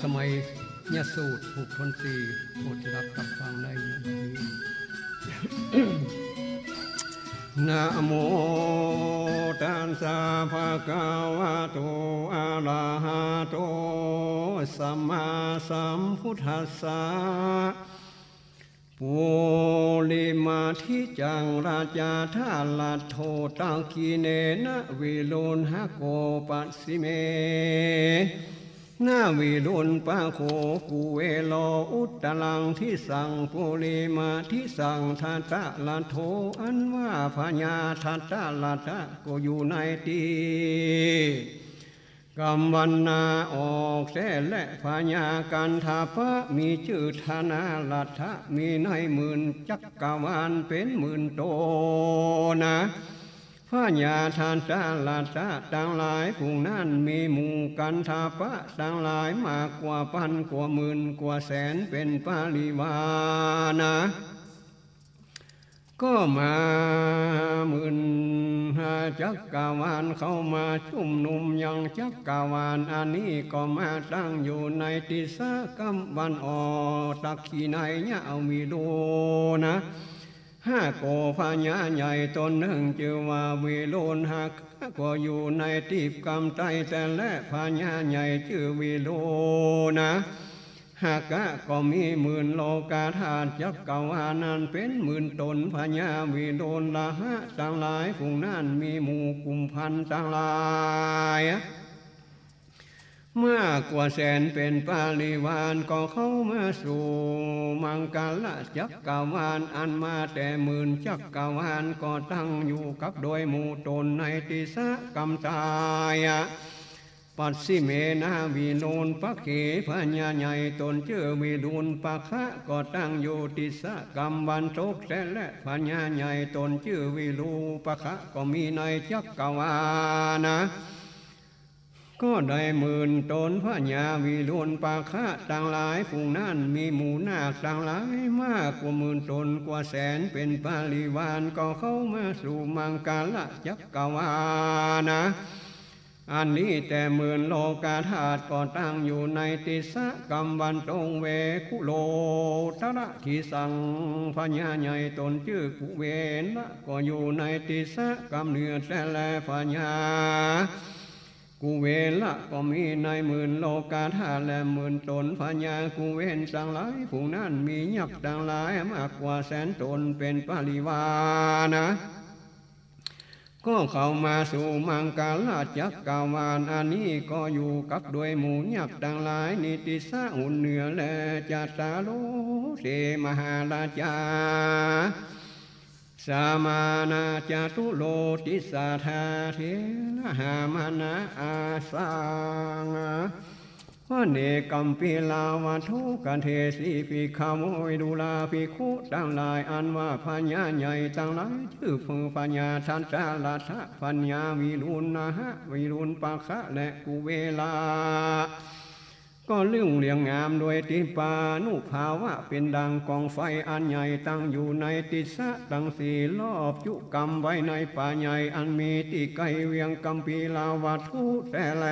สมัยยสูตรผูกทนสีโปรดรับกับฟังในนี้นะโมตัสสะภะคะวะโตอะระหะโตสัมมาสัมพุทธัสสะปุริมาทิจังราชาธาลัทโธตังคีเนนะวิโลนหะโกปัสสิเมนาวิรุณปะโคกุเวโลอุตตลังที่สังปุริมาที่สังทัตตะละโทอันว่าพญาทัตตะละทะก็อยู่ในตีกำวันนาออกแท้และพญากันทาพะมีชื่อธนาลัทธะมีในหมื่นจักกรวาลเป็นหมื่นโตนะพระญาทานตาลาตาต่างหลายผู้นั้นมีหมู่กันทาปะต่างหลายมากกว่าพันกว่าหมื่นกว่าแสนเป็นปาริวานะก็มาหมื่นจักกรวาลเข้ามาชุมนุมยังจักกรวาลอันนี้ก็มาตั้งอยู่ในติสะกัมวันออกตักขีในเนี่ยเอามีดูนะห้าโกพญาใหญ่ตนหนึ่งชื่อว่าวิโลนหักก็อยู่ในตีบกำไตแต่และพญาใหญ่ชื่อวิโลนะหากก็มีหมื่นโลกาธาตุจักกรวาลนั้นเป็นหมื่นตนพญาวิโลนละหะต่างหลายฝูงนั้นมีหมู่กลุ่มพันต่างหลายมากกว่าแสนเป็นปาริวาลก็เข้ามาสู่มังกรจักกรวาลอันมาแต่หมื่นจักกรวาลก็ตั้งอยู่กับโดยหมู่ตนในติสะกำตายปัสสิเมนาวิโลนปะเขพญาใหญ่ตนเชื่อวิรุณปะคะก็ตั้งอยู่ติสะกำบันโตกแต่และพญาใหญ่ตนชื่อวิรูปะคะก็มีในจักกรวาลนะก็ได้หมื่นตนพระญาวิรุณปาคะต่างหลายฝูงนั้นมีหมู่นาคต่างหลายมากกว่าหมื่นตนกว่าแสนเป็นปาริวาลก็เข้ามาสู่มังกรจักกรวาลนะอันนี้แต่หมื่นโลกาธาตุก็ตั้งอยู่ในติสะกัมวันตงเวคุโลตระทีสังพญาใหญ่ตนชื่อกุเวนละก็อยู่ในติสะกัมเหนือแต่แลพญากุเวนละก็มีในหมื่นโลกาธาตุและหมื่นตนพญากุเวนต่างหลายผู้นั้นมียักษ์ต่างหลายมากกว่าแสนตนเป็นปาริวาลนะก็เข้ามาสู่มังกรจักกรวาลอันนี้ก็อยู่กับด้วยหมู่ยักษ์ต่างหลายนิติสะอุ่นเหนือและจัตตาโลเสมหาราชาสามานาจตุโลติสาธาเทนะหามานะอาสังพระเนกัมปิลาวัตถุกันเทสีภิกขโมยดุลาภิกขุต่างหลายอันว่าพญาใหญ่ต่างหลายชื่อพึงพญาทันตาลัทธะพญาวิรุณนะฮะวิรุณปะคะและกุเวลาก็เรื่องเรียงงามโดยติปานุภาวะเป็นดังกองไฟอันใหญ่ตั้งอยู่ในติสะตั้งสี่รอบจุกรรมไว้ในป่าใหญ่อันมีที่ไกลเวียงกัมพีลาวัตถุแต่แล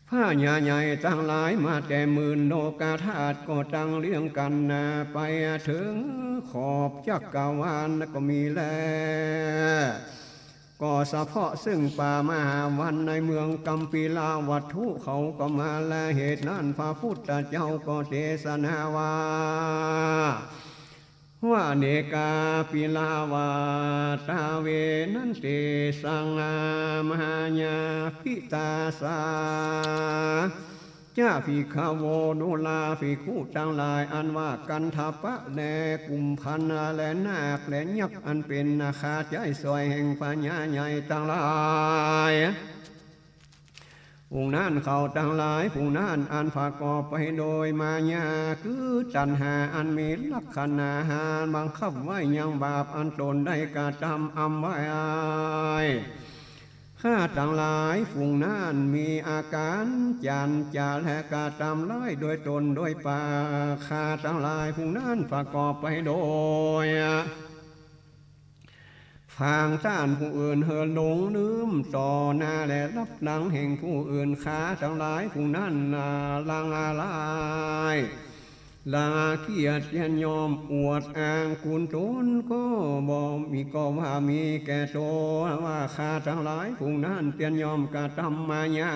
พระญาใหญ่ตั้งหลายมาแต่หมื่นโลกาธาตุก็ตั้งเลี้ยงกันนาไปถึงขอบจักกรวาลก็มีแลก็เฉพาะซึ่งป่ามหาวันในเมืองกัมพีลาวัตถุเขาก็มาและเหตุนั้นพระพุทธเจ้าก็เทศนาว่าเนกาปิลาวาตาเวนันเตสังมหาญาพิตาสาจ้าภิกขโวดุลาภิกขุทั้งหลายอันว่ากันทปะแลกุมพันและนาคและยักษ์อันเป็นนาคาใจสวยแห่งพญาใหญ่ทั้งหลายผู้นั้นเขาทั้งหลายผู้นั้นอันประกอบไปโดยมายาคือจันหาอันมีลักษณะหาบังคับไว้ยังบาปอันตนได้กระทำอำไว้ข้าทั้งหลายฝูงนั้นมีอาการจันจาและกระทำร้ายโดยตนโดยปาข้าทั้งหลายฝูงนั้นประกอบไปโดย ไฟ ฟางท่านผู้อื่นเหินหลงลืมต่อหน้าและรับหลังแห่งผู้อื่นขาทั้งหลายผู้นั้นลังอะไรลาเกียรติยอมอวดอ้างกุนตนก็บ่มีก็ว่ามีแก่โตว่าข้าทั้งหลายผู้นั้นเปลี่ยนยอมกระทำมายา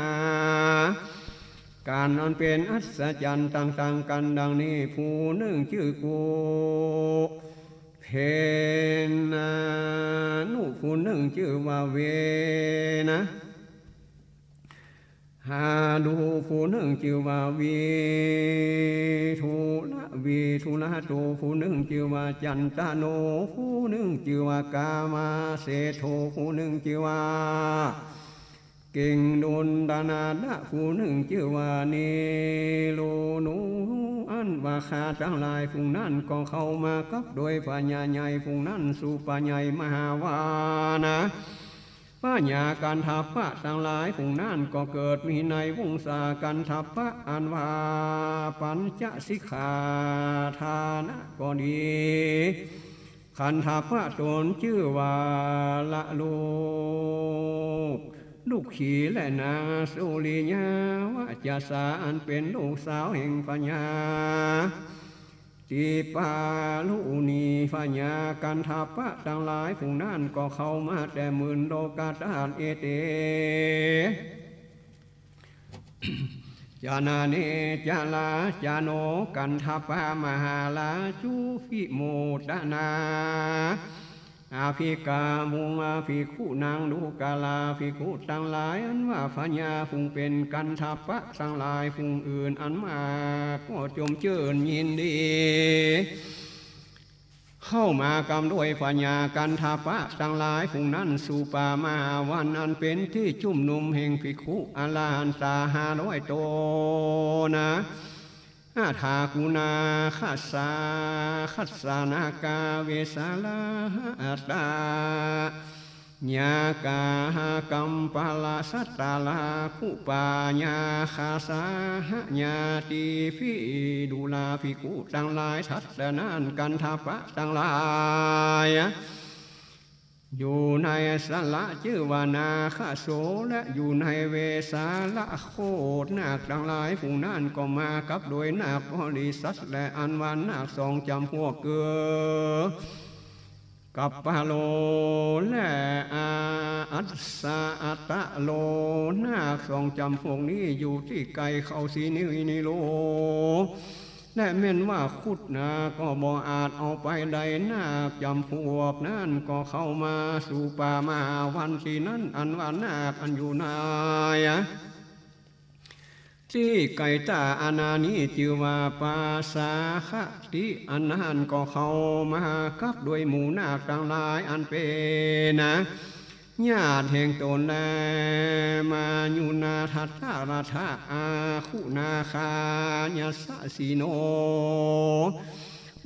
การนั้นเป็นอัศจรรย์ต่างๆกันดังนี้ผู้หนึ่งชื่อกูเพนนุผู้หนึ่งชื่อว่าเวนะหาดูผู้หนึ่งชื่อว่าวีทุละโตผู้หนึ่งชื่อว่าจันตโนผู้หนึ่งชื่อว่ากามาเสโทผู้หนึ่งชื่อว่าเก่งดุลดานาดะผู้หนึ่งชื่อว่านิโลนุอันว่าข้าทั้งหลายผู้นั้นก็เข้ามากับโดยปัญญาใหญ่ผู้นั้นสู่ปัญญามหาวานะปัญญาการทัพพะทั้งหลายผู้นั้นก็เกิดมีในวงศาการทัพพะอันว่าปัญจสิกขาทานะก็ดีขันทัพพะตนชื่อว่าละลูกขีและนางสุริยาวาจาสาอันเป็นลูกสาวแห่งปัญญาตีปาลุนีปัญญากันทัพพะทั้งหลายผู้นั้นก็เข้ามาแต่หมื่นโลกาตาเอเตจานาเนจาลาจาโนกันทัพพะมหาลาจุฟิโมตนาอาภิกามุงอาภิคุนางดูกาลาภิคุทั้งหลายอันว่าพญาฟุงเป็นกันทัพพะทั้งหลายฟุงอื่นอันมาก็จมเจริญยินดีเข้ามากำด้วยพญากันทัพพะทั้งหลายฟุงนั้นสู่ป่ามาวันอันเป็นที่จุ่มนุมแห่งภิกขุอาลาหันตา500 โตนะทากุณาขัสสานากาเวสาลาตาญากากัมปาลาสัตตาลาคุปาญาคาสาญาติฟิดุลาภิกขุทั้งหลายทัศนานกันทัพพะทั้งหลายอยู่ในสละชื่อว่านาคโสและอยู่ในเวสาละโคดนาคทั้งหลายผู้นั้นก็มากับโดยนาคบริษัทและอันวันนาค2 จำพวกเกือกับปาโลและอัสสาอัตะโลนาค2 จำพวกนี้อยู่ที่ไกลเขาสีนิโลและแม่นว่าขุดนาก็บ่อาจเอาไปใดนาคจำพวกนั้นก็เข้ามาสู่ป่ามาวันที่นั้นอันว่านาคอันอยู่นายที่ไก่ตาอานานี้ชื่อว่าปาสาคติอันนั้นก็เข้ามากับด้วยหมู่นาคทั้งหลายอันเป็นนะญาติแห่งตนแลมาอยู่นาทัตตาราธาอาคุณาคาญาสสีโน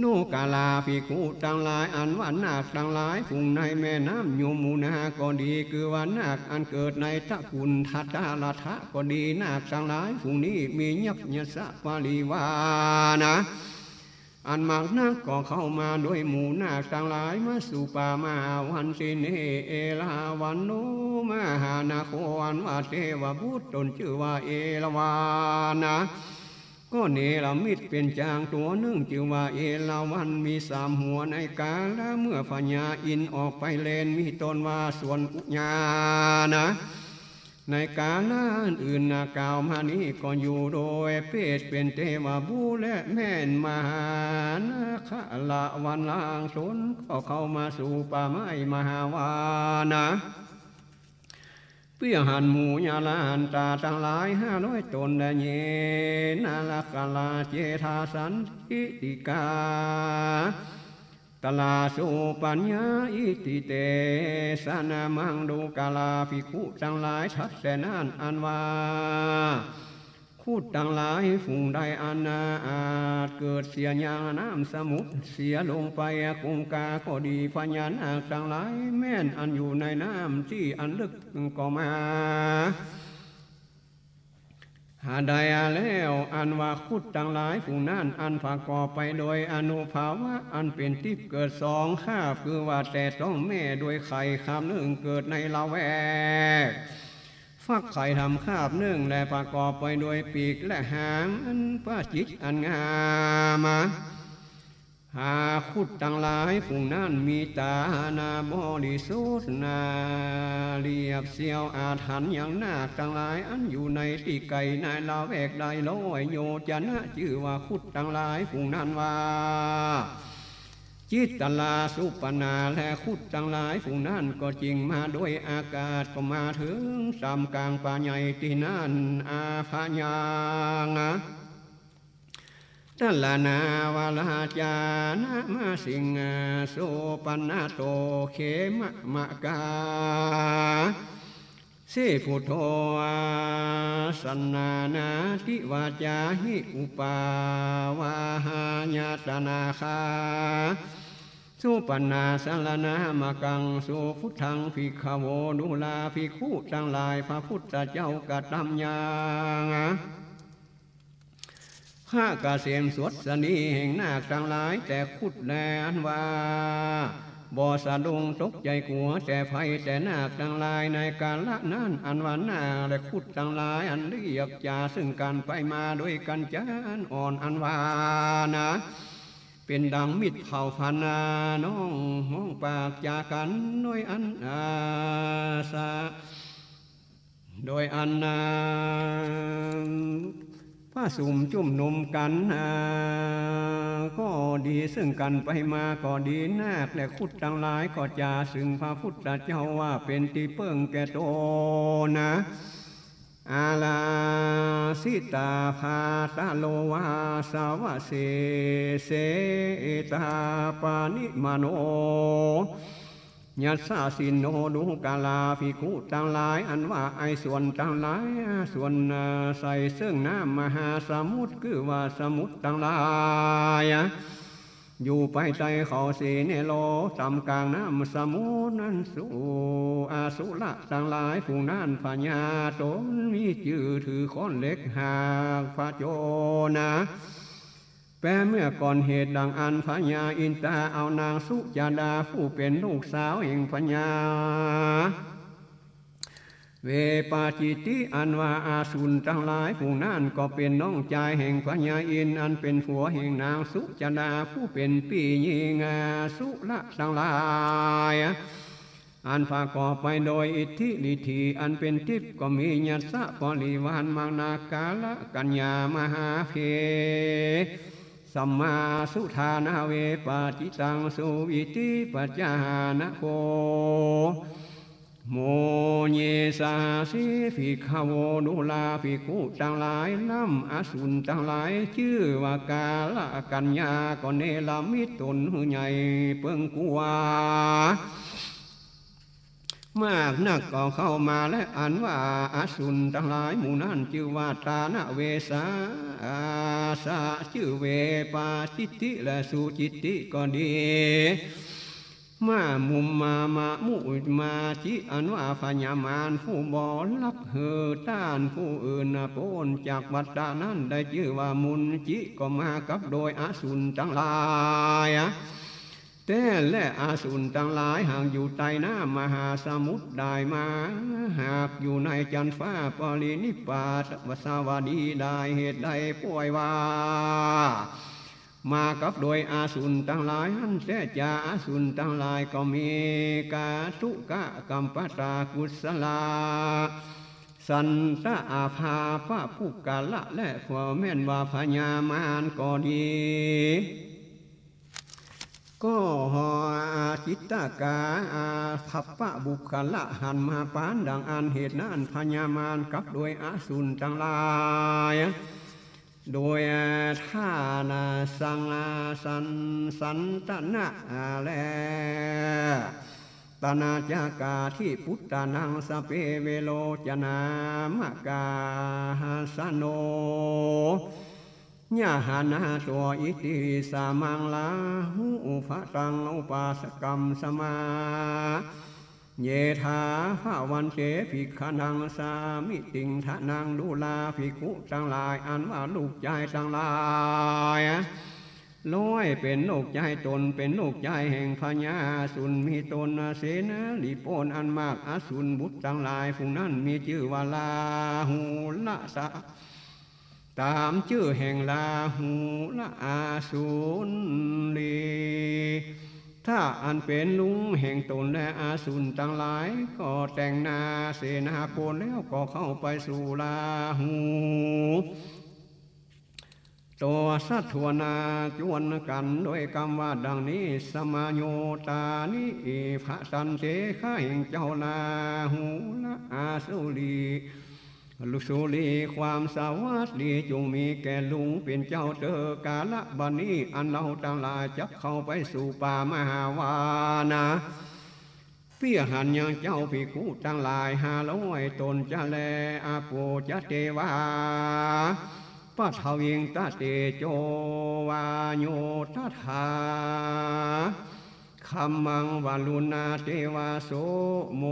นุกาลาภิกขุทั้งหลายอันว่านาคทั้งหลายผู้ในแม่น้ำโยมูนาก็ดีคือว่านาคอันเกิดในตระกูลทัตตาราธาก็ดีนาคทั้งหลายผู้นี้มียักษ์ยศปาริวานะอันมากนักก็เข้ามาด้วยหมู่นาคทั้งหลายมาสู่ป่ามาวันสินเอลาวันโนมหานาโคอันว่าเทวบุตรตนชื่อว่าเอลวานะก็เนรมิตเป็นจางตัวหนึ่งชื่อว่าเอลาวันมี3 หัวในกาลเมื่อพญาอินออกไปเลนมีตนว่าส่วนอุญานะในกาลอื่นนากล่าวมานี้ก็อยู่โดยเพศเป็นเทวบุตรและแม่นมหานาคละวันล่างชนก็เข้ามาสู่ป่าไม้มหาวานะเพื่อหันหมู่ญาลาหันตาทั้งหลาย500 ตนและเยนาลกาลาเจธาสันติติกาตลาสุปัญญาอิติเตสนามังดูกาลาภิกขุทั้งหลายทัศแต่นั้นอันว่าคูดทั้งหลายฝูงใดอันอาจเกิดเสียอย่างน้ำสมุทรเสียลงไปคงกาก็ดีพญานาคทั้งหลายแม่นอันอยู่ในน้ำที่อันลึกก็มาห ใดแล้วอันว่าคุดทั้งหลายผู้นั้นอันประกอบไปโดยอนุภาวะอันเป็นทิพย์เกิดสองคาบคือว่าแต่ต้องแม่โดยไข่คาบหนึ่งเกิดในละแวกฟักไข่ทำคาบหนึ่งและประกอบไปโดยปีกและหางอันประจิตอันงามหาคุดทั้งหลายผู้นั้นมีตานาบริสุทธิ์นาเรียบเสียวอาถรรพ์อย่างนาคทั้งหลายอันอยู่ในที่ไก่ในลาแวกใดลอยโยจะนะชื่อว่าคุดทั้งหลายผู้นั้นว่าจิตตลาสุปนาและคุดทั้งหลายผู้นั้นก็จริงมาด้วยอากาศก็มาถึงสามกลางป่าใหญ่ที่นั่นอาภาญางตัลลานาวาลาจานะมาสิงโสปันโตเขมะมะกาสิพุทโธสันนานาทิวาจาหิอุปาวาหาญาตนาคาสุปันนาสัลนามะกังสุพุทธังภิกขโวดุลาภิกขุทั้งหลายพระพุทธเจ้ากตัมยังข้ากเกษมสวดสนีแห่งนาคทั้งหลายแต่คุดแลอันว่าบ่สะดุ้งตกใจกลัวแต่ไฟแต่นาคทั้งหลายในการละนั้นอันว่านาและคุดทั้งหลายอันเรียกจาซึ่งกันไปมาด้วยกันจานอ่อนอันว่านะเป็นดังมิตรเผ่าพันนาน้องห้องปากจากันโดยอันอาสาโดยอันนาพระสุ่มจุ่มนุมกันก็ดีซึ่งกันไปมาก็ดีนาคและคุดทั้งหลายก็จะซึ่งพระพุทธเจ้าว่าเป็นที่เพิ่งแก่โตนะอาลาสิตาภาตาโลวาสาวะเสเสตาปานิมาโนยัสสาสินโนดุกาลาภิกขุทั้งหลายอันว่าไอส่วนทั้งหลายส่วนใส่ซึ่งน้ำมหาสมุทรคือว่าสมุทรทั้งหลายอยู่ไปใจเขาสีเนโลตำกลางน้ำสมุทรนั้นสู่อาสุระทั้งหลายผู้นั้นพญาตนมีจื่อถือค้อนเล็กหากพระโจนะแปลเมื่อก่อนเหตุดังอันพญาอินตาเอานางสุจาดาผู้เป็นลูกสาวแห่งพญาเวปาจิติอันว่าอาสุนทั้งหลายผู้นั้นก็เป็นน้องชายแห่งพญาอินอันเป็นผัวแห่งนางสุจาดาผู้เป็นปีญิงสุละทั้งหลายอันประกอบไปโดยอิทธิฤทธิอันเป็นทิพย์ก็มียัสสะปริวานมานากาละกัญญามหาเพสัมมาสุทานาเวปาจิตังสุวิติปัจจานะโคโมเยสาสิภิกขโวดุลาภิกขุทั้งหลายน้ำอสุนทั้งหลายชื่อว่ากาละกัญญาก็เนลามิตนหือใหญ่เปิงกัวมากนักก็เข้ามาและอันว่าอสุนทั้งหลายหมู่นั้นชื่อว่าตานะเวสาสาชื่อเวปาจิตติและสุจิตติก็ดีมามุมมามุมาจิอันว่าพญามารผู้บ่รับเหือต้านผู้อื่นโพ้นจากวัฏฏะนั้นได้ชื่อว่ามุนจิก็มากับโดยอสุนทั้งหลายแต่และอาสุนทั้งหลายหากอยู่ใต้น้ำมหาสมุทรได้มาหากอยู่ในจันฟ้าปรินิพพานวสาวดีได้เหตุใดป่วยว่ามากับโดยอาสุนทั้งหลายหันเสจาอาสุนทั้งหลายก็มีกาทุกะกัมปตากุศลาสันตะอาภาพระผู้กาละและพวแม่นว่าพญามารก็ดีก็จิตตกาทัพพะบุคละหันมาปานดังอันเหตุนั้นพญามารกับโดยอสุนทั้งหลายโดยท่านาสังสันตนะแลตนาจากาที่พุทธานังสเปเวโลจนามกาสโนญาหานาตัวอิติสามังลาหูภะตังอุปาสกรรมสมา เยธาภาวันเจภิกขานังสามิติงทะนังดูลาภิกขุทั้งหลายอันว่าลูกใจทั้งหลายล้อยเป็นลูกใจตนเป็นลูกใจแห่งพญาสุนมีตนเสนาลิโปนอันมากอสุนบุตรทั้งหลายผู้นั้นมีชื่อว่าลาหูละสะตามชื่อแห่งลาหูละอาสุนลีถ้าอันเป็นลุงแห่งตนและอาสุนทั้งหลายก็แต่งนาเสนาโกนแล้วก็เข้าไปสู่ลาหูตัวสัตวนาจวนกันโดยคำว่าดังนี้สมาโยตานิพระสันเสข้าแห่งเจ้าลาหูละอาสุลีลุสุลีความสวัสดีจงมีแก่ลุงเป็นเจ้าเตอกาละบันนี้อันเราทั้งหลายจะเข้าไปสู่ป่ามหาวานะเพียหันยังเจ้าภิกขุทั้งหลาย500ตนจะแลอาโปจะเทวาปัทวิงตาเตโจวาโยทัธาคัมมังวาลุนาเทวาโสโม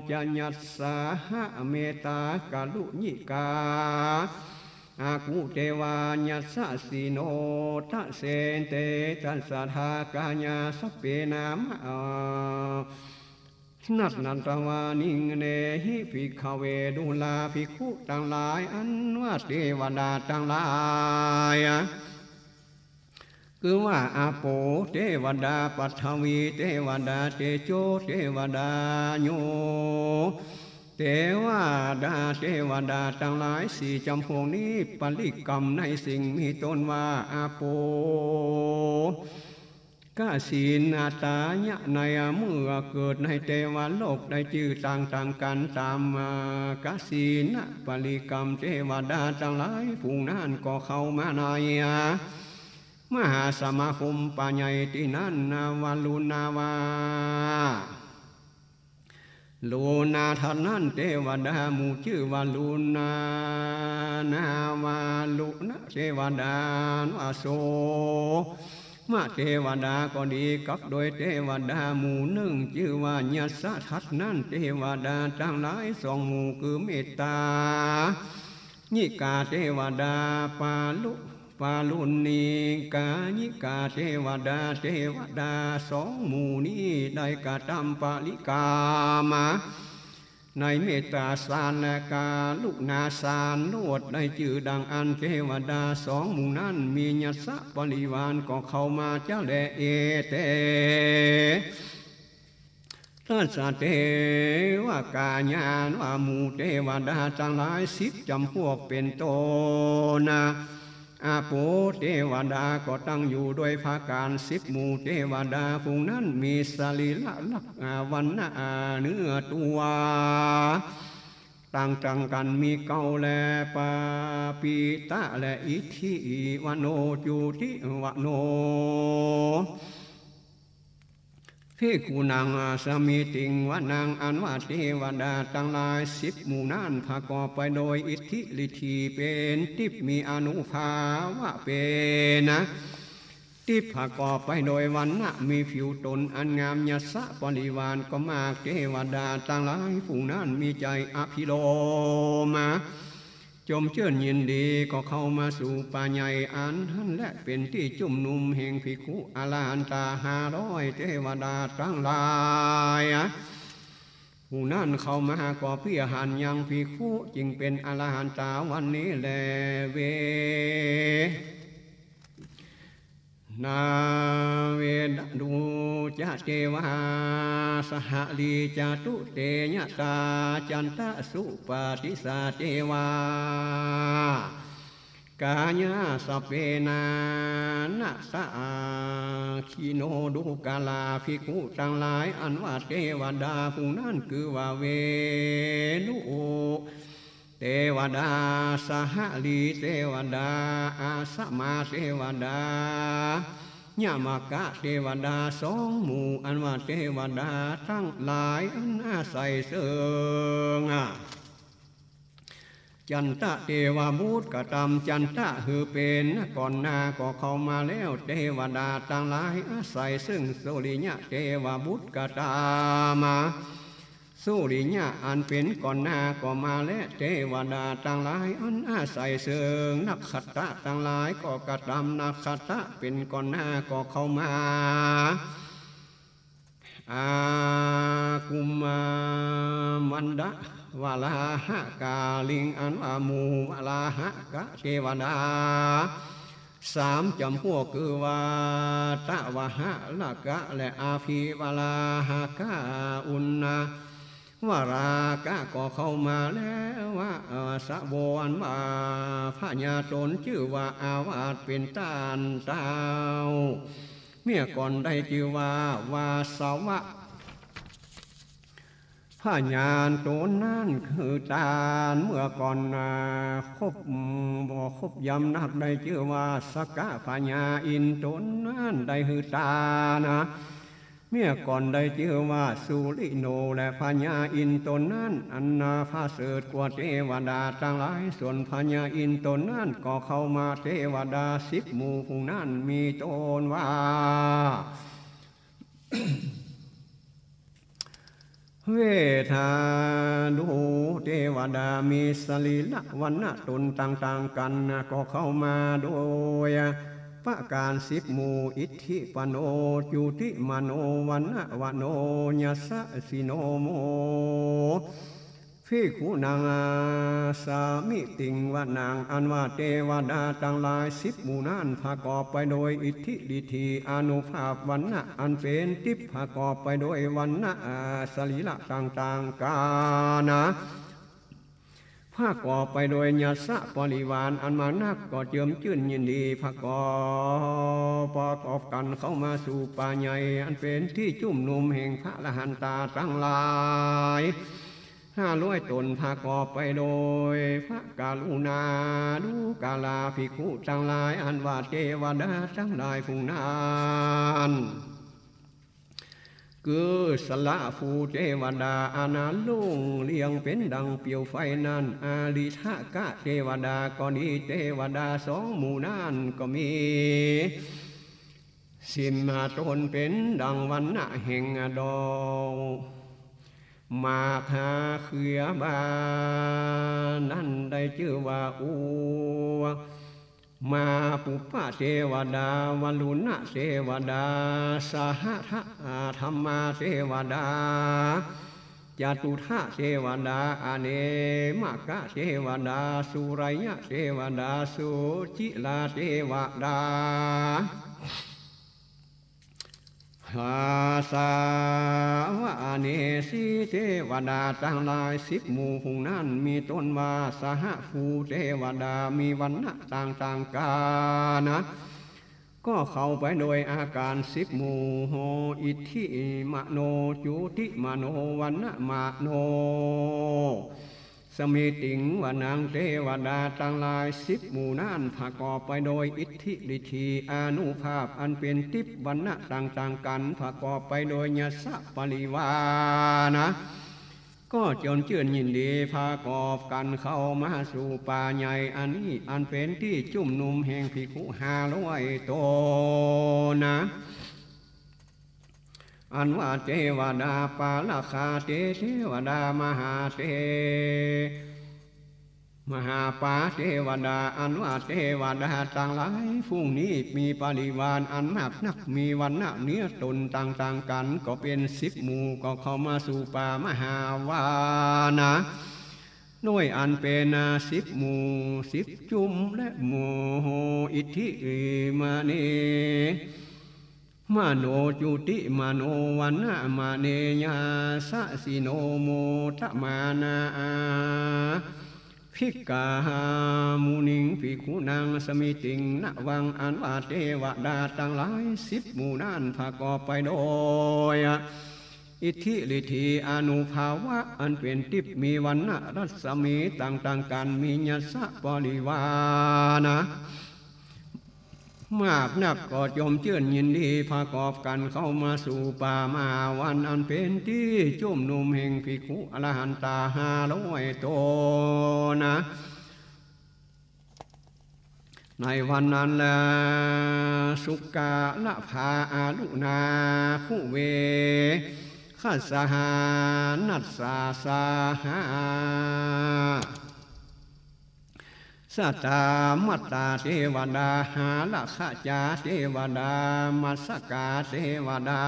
จัญญัสสาหะเมตตากาลุญิกาอากุเทวาญัสสะสิโนทะเสนเตทัสสะทากาญาสเปนามนัตนันตวานิงเนหิภิกขเวดุลาภิกขุทั้งหลายอันว่าเทวดาทั้งหลายคือว่าอาโปเทวดาปัทวีเทวดาเตโชเทวดาโยเทวดาเทวดาทั้งหลายสี่จำพวกนี้ปริกรรมในสิ่งมีตนว่าอาโปกศีนาตายะในเมื่อเกิดในเทวโลกได้ชื่อต่างกันตามกศีนปริกรรมเทวดาทั้งหลายผู้นั้นก็เข้ามาในมหาสมาคมปัญญาที่นั้นนาวาลุนาวาลูนาท่านนั้นเทวดาหมู่ชื่อว่าลูนานาวาลุนะเทวดาวาโสมาเทวดาก็ดีกับโดยเทวดาหมู่หนึ่งชื่อว่าญัสสะทัตนั้นเทวดาทั้งหลายสองหมู่คือเมตตาญิกาเทวดาปาลุนีกาญิกาเทวดาสองหมู่นี้ได้กระทำปาลิกามาในเมตตาสารและกาลุนาสารโนดได้ชื่อดังอันเทวดาสองหมู่นั้นมีญัสสะปริวารก็เข้ามาเจ้าแลเอเตทัสสะเทวกาญาณว่าหมู่เทวดาทั้งหลาย10จำพวกเป็นต้นอาโปเทวดาก็ตั้งอยู่โดยภาการ10หมู่เทวดาพวกนั้นมีสรีระลักษณะวันณะเนื้อตัวต่างกันมีเกาและปาปีตะและอิทธิวโนจุติวโนพิกุนังสมิติงวนังอันว่าเทวดาทั้งหลาย10หมู่นั้นประกอบไปโดยอิทธิฤทธิเป็นทิพมีอนุภาวะเป็นทิพประกอบไปโดยวันณะมีผิวตนอันงามญัสสะปริวารก็มากเทวดาทั้งหลายผู้นั้นมีใจอภิโลมาจมเชื่อยินดีก็เข้ามาสู่ปัญญาอันท่านและเป็นที่จุ่มนุมแห่งภิกขุอรหันตา500เทวดาทั้งหลายผู้นั้นเข้ามาก็เพื่อหันยังภิกขุจึงเป็นอรหันตาวันนี้แลเวนาเวดดูจะเทวาสหลีจตุเตยตาจันตสุปฏิสาเทวากาญาสเปนานะสะขีโนดุกาลาภิกขุทั้งหลายอันว่าเทวดาผู้นั้นคือว่าเวนุเทวดาสหลีเทวดาอาสมาเทวดายามกะเทวดาสองหมู่อันว่าเทวดาทั้งหลายอันอาศัยเสริงจันทะเทวบุตรกระทำจันทะคือเป็นก่อนหน้าก็เข้ามาแล้วเทวดาทั้งหลายอาศัยซึ่งโสริยะเทวบุตรกระทำ สุริยะอันเป็นก่อนหน้าก็มาและเทวดาต่างหลายอันอาศัยเสริงนักขัตตะต่างหลายก็กระทำนักขัตตะเป็นก่อนหน้าก็เข้ามาอากุมมันดะวาลาหะกาลิงอันว่ามูวาลาหะกะเทวดาสามจำพวกคือว่าตะวะหะละกะและอาภีวาลาหะกะอุณนาวารากะก็เข้ามาแล้วว่าสะโบอันว่าพระญาตนชื่อว่าอาวาสเป็นตานเต้าเมื่อก่อนได้ชื่อว่าวาสวะพระญาณตนนั้นคือตานเมื่อก่อนคบบ่คบยำนับได้ชื่อว่าสกะพระญาอินตนนั้นได้คือตานะเมื่อก่อนได้ชื่อว่าสุริโนและพญาอินตนนั้นอันนาพาเสดกว่าเทวดาต่างหลายส่วนพญาอินตนนั้นก็เข้ามาเทวดา10 หมู่ผู้นั้นมีตนว่า เวทาดูเทวดามีสรีละวันณะตนต่างๆกันก็เข้ามาโดยประการ10 หมู่อิทธิปโนจุติมโนวันณะวโนยัสสะสิโนโมภิกขุนางสามิติงวานางอันว่าเทวดาต่างหลาย10 หมู่นั้นประกอบไปโดยอิทธิฤทธิอานุภาพวันณะอันเป็นทิพย์ประกอบไปโดยวันณะสรีระต่างๆกานะประกอบไปโดยญาสะปริวารอันมานักก็เจิมชื่นยินดีประกอบกันเข้ามาสู่ป่าใหญ่อันเป็นที่จุ่มนุมแห่งพระอรหันตาทั้งหลาย500 ตนประกอบไปโดยพระกรุณาดูกาลาภิกขุทั้งหลายอันว่าเทวดาทั้งหลายผู้นั้นคือสละภูเทวดาอาณาลุ่งเลี้ยงเป็นดังเปียวไฟนั้นอาลิทะกะเทวดาก็ดีเทวดา2 หมู่นั้นก็มี10 ตนเป็นดังวันณะแห่งดอกมาคาเขือบานั่นได้ชื่อว่าอูมาปุปปะเทวดาวลุณะเทวดาสหธรรมาเทวดาจตุทะเทวดาอเนมกะเทวดาสุไรยะเทวดาสุจิลาเทวดาหาสาวะเนสีเทวดาต่างหลาย10 หมู่ผู้นั้นมีตนว่าสหภูเทวดามีวันณะต่างๆกานะก็เข้าไปโดยอาการ10 หมู่โหอิทธิมโนจุติมโนวันณะมโนสมิติงวานางเทวดาต่างหลาย10 หมู่นั้นประกอบไปโดยอิทธิฤทธิอานุภาพอันเป็นทิพย์วันณะต่างๆกันประกอบไปโดยญาสะปริวานะก็จนชื่นยินดีประกอบกันเข้ามาสู่ป่าใหญ่อันนี้อันเป็นที่จุ่มนุมแห่งภิกขุ500 ตนนะอันว่าเทวดาปาลคาเทวดามหาเทมหาปาเทวดาอันว่าเทวดาต่างหลายฟุ้งนี้มีปริวารอันมากนักมีวันณะเนื้อตนต่างๆกันก็เป็น10 หมู่ก็เข้ามาสู่ป่ามหาวานะด้วยอันเป็น10 หมู่10 จุมและหมู่อิทธิมาเนมโนจุติมโนวันนะมาเนยาสะสิโนโมทมานาภิกขามุนิงภิกขุนางสมิติงณวังอันว่าเทวดาต่างหลาย10 หมู่นั้นประกอบไปโดยอิทธิฤทธิอานุภาวะอันเป็นทิพย์มีวันนะรัศมีต่างๆกันมีญาสะปริวานะมากนักก็จมชื่นยินดีประกอบกันเข้ามาสู่ป่ามาวันอันเป็นที่จุ่มนุมแห่งภิกขุอรหันตา500 ตนนะในวันนั้นแลสุกาละภาอาลุนาคุเว ขัสหานัสสาสาหาสัตตามัตตาเทวดาหาลักขจาเทวดามัสกาเทวดา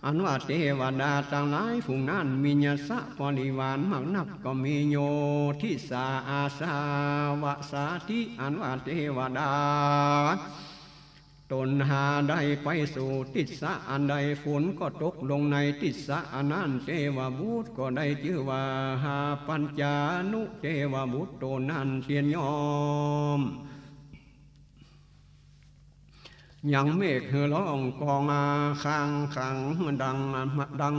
อันว่าเทวดาต่างหลายฝูงนั้นมีญาสะบริวารมากนักก็มีโยทิสาอาสาวะสาธิอันว่าเทวดาตนหาได้ไปสู่ติสสะอันใดฝนก็ตกลงในติสสะอันนั้นเทวบุตรก็ได้ชื่อว่าหาปัญจานุเทวบุตรตนนั้นเทียนยอมยังเมฆร้องกองข้างขังดัง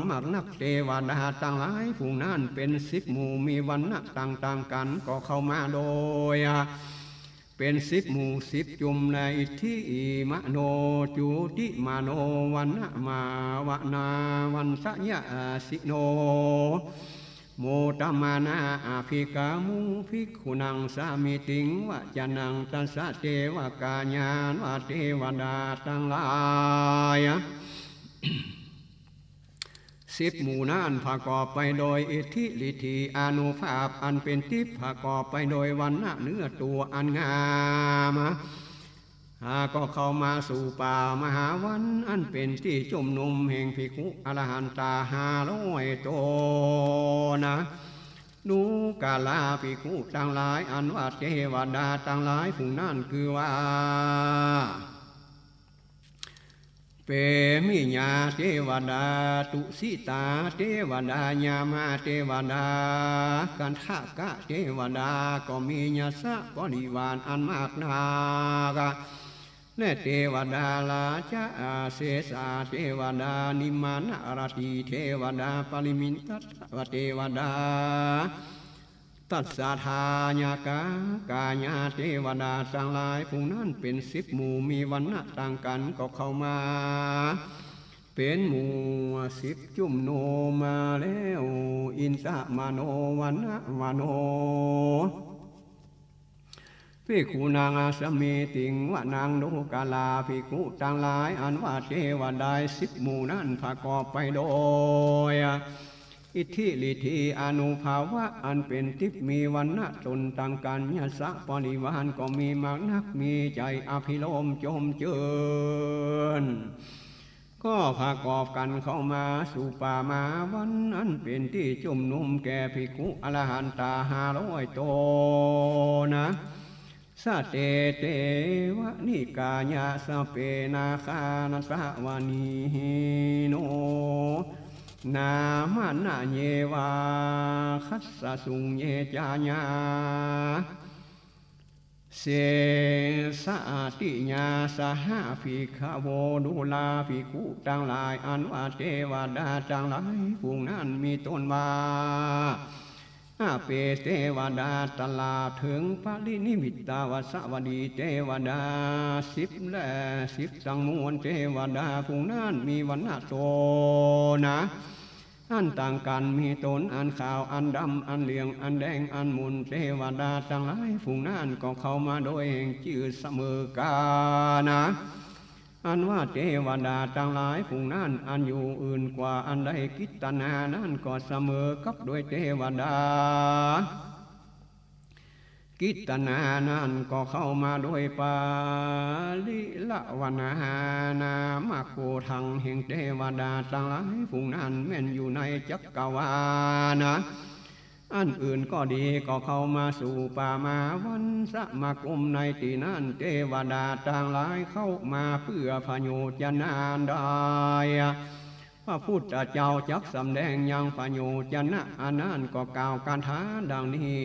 มากนักเทวดาต่างหลายผู้นั้นเป็น10 หมู่มีวรรณะต่างกันก็เข้ามาโดยเป็น10 หมู่10 จุมในที่มโนจุติมโนวันนะมาวนาวันสยะสิโนโมตมานาอาภิกามุภิกขุนังสามิติงวะจนังตัสสะเทวกาญาณวะเทวดาทั้งหลาย10 หมู่นั้นประกอบไปโดยอิทธิฤทธิอานุภาพอันเป็นทิพย์ประกอบไปโดยวรรณะเนื้อตัวอันงามก็เข้ามาสู่ป่ามหาวันอันเป็นที่จุ่มนุมแห่งภิกขุอรหันตา500 ตนดูกาลาภิกขุทั้งหลายอันว่าเทวดาทั้งหลายผู้นั้นคือว่าเปมิญาเทวดาตุสิตาเทวดาญามาเทวดากันทากะเทวดาก็มีญาสะบริวารอันมากนากและเทวดาลาจาเสสาเทวดานิมานารติเทวดาปริมินตัตเทวดาตัสสะทายากากายาเทวดาทั้งหลายผู้นั้นเป็น10 หมู่มีวรรณะต่างกันก็เข้ามาเป็นหมู่10 จุ่มโนมาแล้วอินทะมโนวันนะมโนภิกขุนางสมิติงวะนางโนกาลาภิกขุทั้งหลายอันว่าเทวดา10 หมู่นั้นประกอบไปโดยอิทธิฤทธิอนุภาวะอันเป็นทิพย์มีวรรณะตนต่างกันญาสะบริวารก็มีมากนักมีใจอภิโลมโจมเจิญก็ประกอบกันเข้ามาสู่ป่ามาวันอันเป็นที่จุ่มนุมแก่ภิกขุอรหันตา500 ตนสะเตเตวะนิกายะสเปนาคานัสวานีโนนามานะเยวาคัสสะสุงเยจาญาเสสะติญาสหะภิกขโวดุลาภิกขุทั้งหลายอันว่าเทวดาทั้งหลายผู้นั้นมีตนว่าเปเทวดาตลาถึงปรินิมิตาวสวัสดีเทวดา10 และ10 สังมวลเทวดาผู้นั้นมีวรรณะโตอันต่างกันมีตนอันขาวอันดำอันเหลืองอันแดงอันมุนเทวดาทั้งหลายผู้นั้นก็เข้ามาโดยแห่งชื่อเสมอกาอันว่าเทวดาทั้งหลายผู้นั้นอันอยู่อื่นกว่าอันใดกิตนานั้นก็เสมอกับโดยเทวดากิตนานั้นก็เข้ามาโดยปาลิละวนานามาโคทังแห่งเทวดาทั้งหลายผู้นั้นแม่นอยู่ในจักรวาลอันอื่นก็ดีก็เข้ามาสู่ป่ามาวันสมาคมในที่นั้นเทวดาต่างหลายเข้ามาเพื่อพโยชนานได้พระพุทธเจ้าจักสำแดงยังพโยชนะอันนั้นก็กล่าวการท้าดังนี้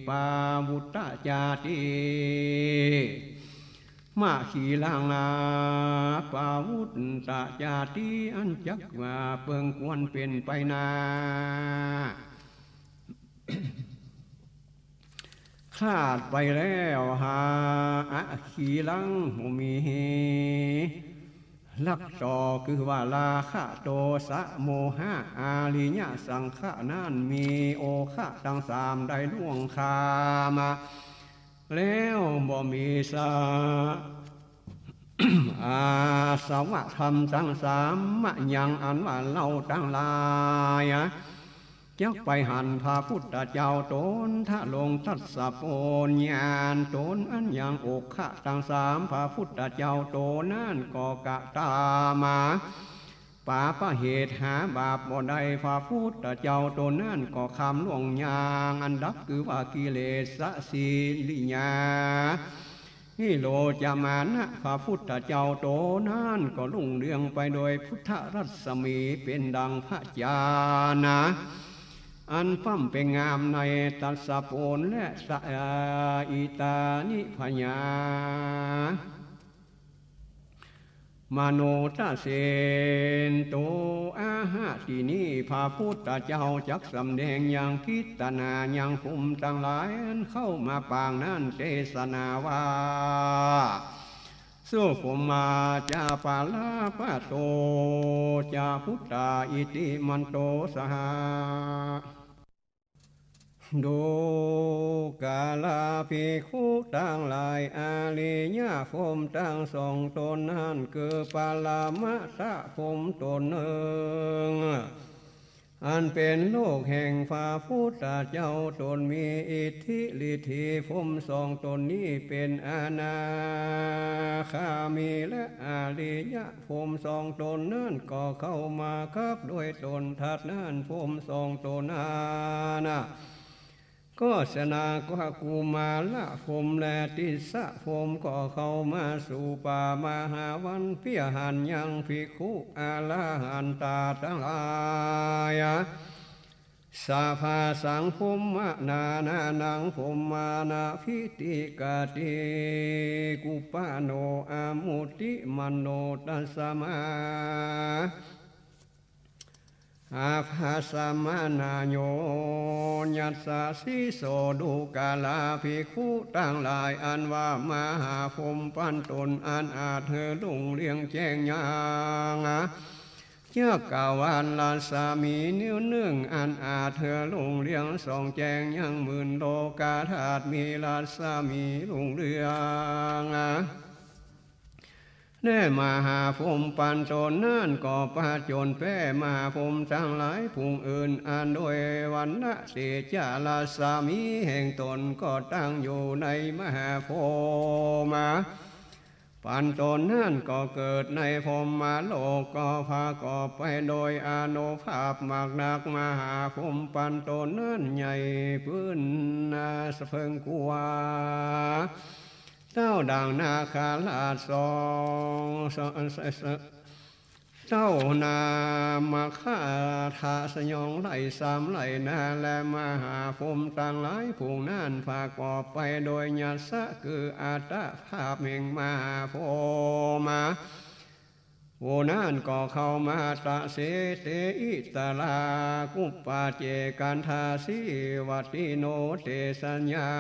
ปาวุตตจาติมาขีลังปาวุตตจาติอันจักว่าเปิงควรเป็นไปนาขาดไปแล้วหาขีลังมีลักต่อคือว่าลาคะโตสะโมหะอาลิญะสังขะนั้นมีโอคะทั้ง3ได้ล่วงคามาแล้วบ่มีสา อาสวะธรรมทั้งสามมะยังอันว่าเราทั้งหลายจักไปหันพระพุทธเจ้าตนทะลงทัศสะโปญญาณตนอันยังอกขะทั้งสามพระพุทธเจ้าโตนั่นก็กะตามาปาปะเหตุหาบาปบ่ได้พระพุทธเจ้าโตนั่นก็คำล่วงยางอันดับคือว่ากิเลสสีลิญานิโรธมานะพระพุทธเจ้าโตนั่นก็รุ่งเรืองไปโดยพุทธรัศมีเป็นดังพระญาณะอันปั้มเป็นงามในตัสสะโปนและสะอิตานิพญามโนตเสนโตอาหะที่นี้พระพุทธเจ้าจักสำแดงอย่างพิจารณาอย่างภูมิทั้งหลายเข้ามาปางนั้นเทศนาว่าสู้ผมมาจาปาลาปะโตจาพุทธาอิติมันโตสหาดูกาลาภิกขุตั้งหลายอาลีญาภมตั้งสองตนนั้นคือปาลามะทะภมตนหนึ่งอันเป็นโลกแห่งพระพุทธเจ้าตนมีอิทธิฤทธิภมสองตนนี้เป็นอนาคามีและอาลีญาภมสองตนนั้นก็เข้ามาครับด้วยตนทัดนั้นภมสองตนนั้นก็สนากว่ากูมาละภมและติสะภมก็เข้ามาสู่ป่ามหาวันเพียหันยังภิกขุอาลาหันตาทั้งหลายสาภาสังภมมานานานังภมมานาพิติกาติกุปาโนอามุติมโนตัสสมาอาภาสมานาโยยัสสะสิโสดุกาลาภิกขุตั้งหลายอันว่ามหาภมปันตนอันอาจเธอลุ่งเลี้ยงแจ้งยังเจ้ากาวานลาสามีนิ้วนึ่งอันอาจเธอลุ่งเลี้ยงสองแจ้งยังหมื่นโลกาธาตุมีลาสามีลุ่งเรืองแน่มหาภมปันตนนั่นก็ปาจนแป้มหาภมทั้งหลายภูมิอื่นอันโดยวันนะเสจาลาสามีแห่งตนก็ตั้งอยู่ในมหาภมปันตนนั่นก็เกิดในภมมาโลกก็พากอบไปโดยอานุภาพมากนักมหาภมปันตนนั่นใหญ่พื้นสะเพิงกวาเจ้าดังนาคาลาสองเจ้านามาฆ่าทาสยองไหลสามไหลนาและมหาภมต่างหลายผู้นั่นพากอบไปโดยญาสะคืออัตภาพแห่งมหาภมผู้นั่นก็เข้ามาตะเสเตอิตาลากุปปาเจกันทาสีวัติโนเตสัญญา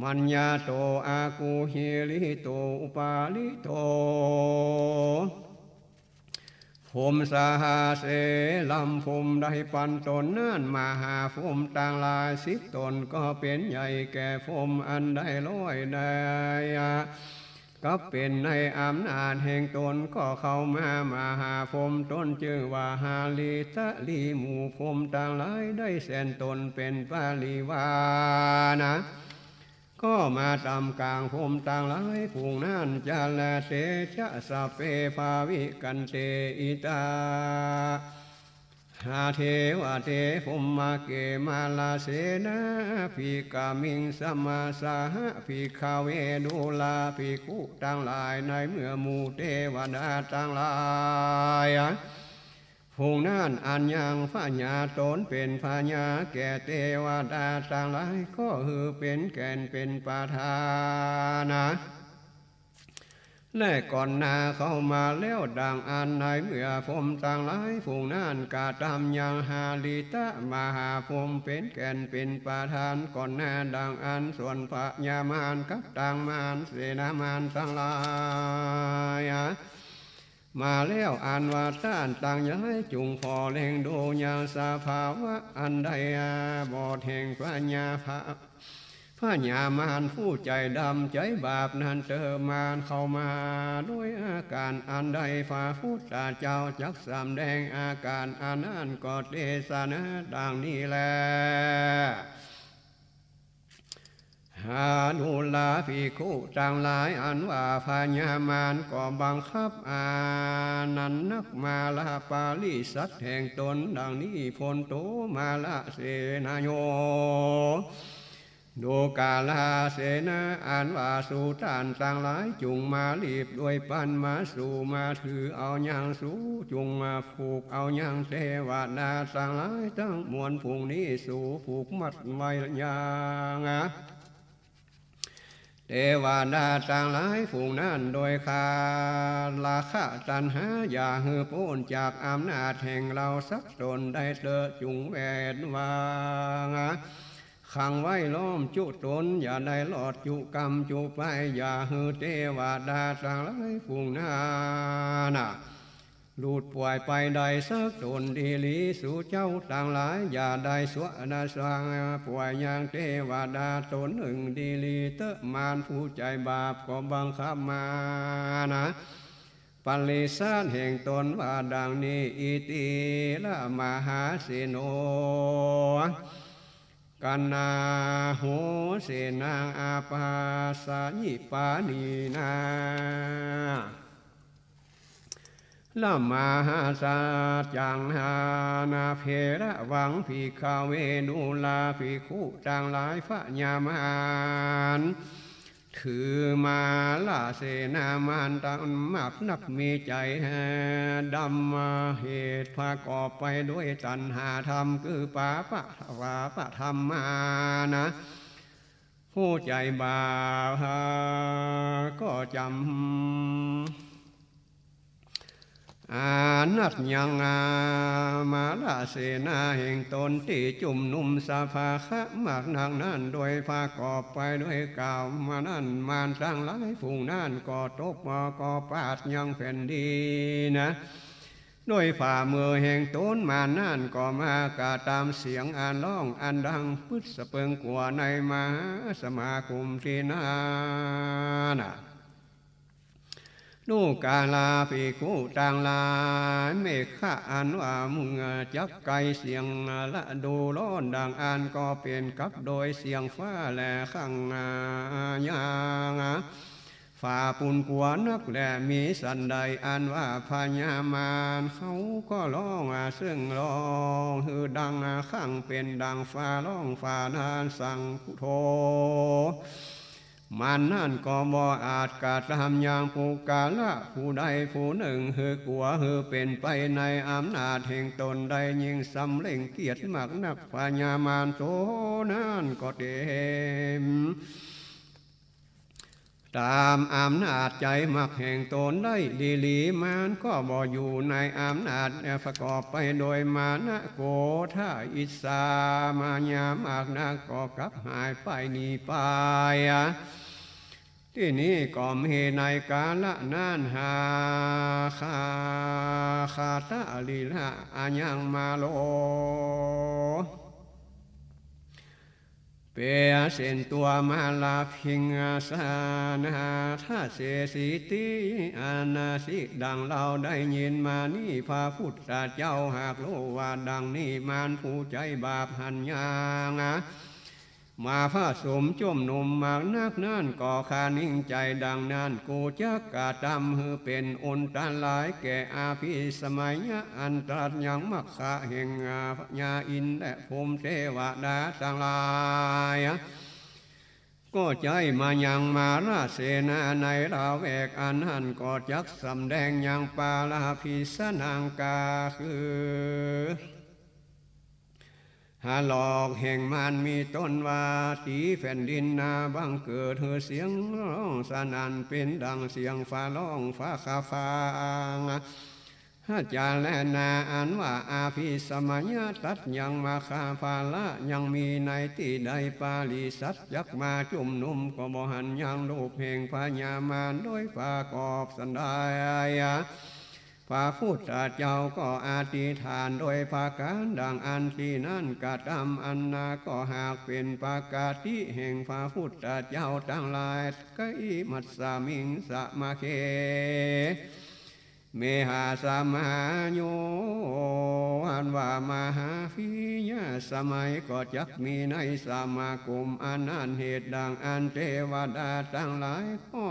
มัญญาโตอากูหิริโตอุปาลิโตภมสหาเสลำภมได้ปันตนนั่นมหาภมต่างหลายสิบตนก็เป็นใหญ่แก่ภมอันได้ร้อยได้ก็เป็นในอำนาจแห่งตนก็เข้ามามหาภมตนจึงว่าหาลิตะลีหมู่ภมต่างหลายได้แสนตนเป็นปาลิวานะก็มาตามกลางภมต่างหลายผู้นั้นจะละเตชะสะเปภาวิกันเตอิตาหาเทวะเทภมมาเกมาลาเสนาภิกามิงสมาสาหะภิกขเวดุลาภิกขุต่างหลายในเมื่อหมู่เทวดาต่างหลายผู้นั้นอันยังพญาตนเป็นพญาแก่เทวดาต่างหลายก็คือเป็นแก่นเป็นประธานะและก่อนหน้าเข้ามาแล้วดังอันในเมื่อภมต่างหลายผู้นั้นกาทำยังหาลิตะมหาภมเป็นแก่นเป็นประธานก่อนหน้าดังอันส่วนพญามารกับต่างมารเสนามารทั้งหลายมาแล้วอันว่าต้านต่างย้ายจุงพอแห่งโดยาสาภาวะอันใดบอดแห่งปัญญาภา พระญามารผู้ใจดำใจบาปนั้นเจอมารเข้ามาด้วยอาการอันใดพระพุทธเจ้าจักสำแดงอาการอันนั้นก็เทศนาดังนี้แลหาดูลาภิกขุต่างหลายอันว่าพญามารก็บังคับอานันนักมาลาปาลิสัตแห่งตนดังนี้พลโตมาลาเสนาโยดูกาลาเสนาอันว่าสู่ตานต่างหลายจุงมาลีบด้วยปันมาสู่มาถือเอาอย่างสู่จุงมาผูกเอาอย่างเทวดาต่างหลายทั้งมวลผูกนี้สู่ผูกมัดไว้อย่างเทวดาต่างหลายฝูงนั้นโดยคาลาคะตันหาอย่าหือพ้นจากอำนาจแห่งเราสักตนได้เตอจุงแวดวางขังไว้ล้อมจุตนอย่าได้หลอดจุกรรมจุไปอย่าหือเทวดาต่างหลายฝูงนั้นหลุดป่วยไปใดสักตนดีลีสู่เจ้าต่างหลายอย่าได้สวนาสวางป่วยอย่างเทวดาตนหนึ่งดีลีเตอะมารผู้ใจบาปก็บังคับมาปริสานแห่งตนว่าดังนี้อิติละมหาเสโนกันนาโหเสนางอาปาสาญิปานีนาละมาหาสาจังหานาเพระวังภิกขเวนุลาภิกขุต่างหลายพระญามารถือมาลาเสนามานตังมักนักมีใจดำเหตุพากอบไปด้วยตัณหาธรรมคือปาปะวาปะธรรมมานะผู้ใจบาปก็จำอานัตยังมาลาเสนาแห่งตนที่จุ่มนุ่มสาภาคะมากนักนั้นโดยพากอบไปด้วยกล่าวมานั่นมานตั้งหลายฝูงนั่นก็ตกมาก็ปาดยังแผ่นดีนะโดยฝ่ามือแห่งตนมานั่นก็มากาตามเสียงอันร้องอันดังพุทธสเปิงกัวในมหาสมาคมที่นั่นดูกาลาภิกขุต่างหลายเมฆะอันว่ามึงจักไกเสียงละดูร้อนดังอันก็เป็นกับโดยเสียงฟ้าและขังยางฝ่าปุ่นกวนักและมีสันใดอันว่าพญามารเขาก็ร้องซึ่งร้องฮือดังขังเป็นดังฟ้าร้องฟ้านานสังโทมันนั่นก็บ่อาจกาทำอย่างผู้กาละผู้ใดผู้หนึ่งหือกลัวหือเป็นไปในอำนาจแห่งตนใดยิ่งสำเร็งเกียรติมากนักพญามารโตนั่นก็เต็มตามอำนาจใจมักแห่งตนได้ดีลีมันก็บ่อยู่ในอำนาจประกอบไปโดยมานะโกธาอิสามายามากนักก็กลับหายไปนีไปที่นี้ก็มีในกาละนานหาคาตาลีละอัญญังมาโลเปียเส้นตัวมาลาพิงสานาท่าเสสีติอานาสิดังเราได้ยินมานี่พระพุทธเจ้าหากรู้ว่าดังนี้มารผู้ใจบาปหันยางมาพระสมจมนมมากนักนั่นก่อคานิ่งใจดังนั้นกูจักกะตำหือเป็นอนตาหลายแก่อาภิสมัยอันตรัสยังมักขะแห่งพญาอินและภูมิเทวดาต่างหลายก็ใจมายังมาราเสนาในราแวกอันหันก็จักสำแดงยังปาลาภิสนางกาคือหาหลอกแห่งมันมีต้นว่าตีแผ่นดินนาบังเกิดเหือเสียงร้องสนั่นเป็นดังเสียงฟ้าร้องฟ้าคาฟางอาจารย์และนาอันว่าอาภิสมัยตัดยังมาคาฟาละยังมีในที่ใดปาลิสัตยักมาจุ่มนุ่มก็บ่หันยังลูกแห่งพญามารโดยฟ้ากอบสันได พระพุทธเจ้าก็อธิษฐานโดยภาการดังอันที่นั่นกระทำอันนาก็หากเป็นปากาติแห่งพระพุทธเจ้าทั้งหลายก็อิมัสสามิงสมาเคเมหาสมาโยอันว่ามหาฟิยะสมัยก็จักมีในสมาคมอันนั้นเหตุดังอันเทวดาทั้งหลายก็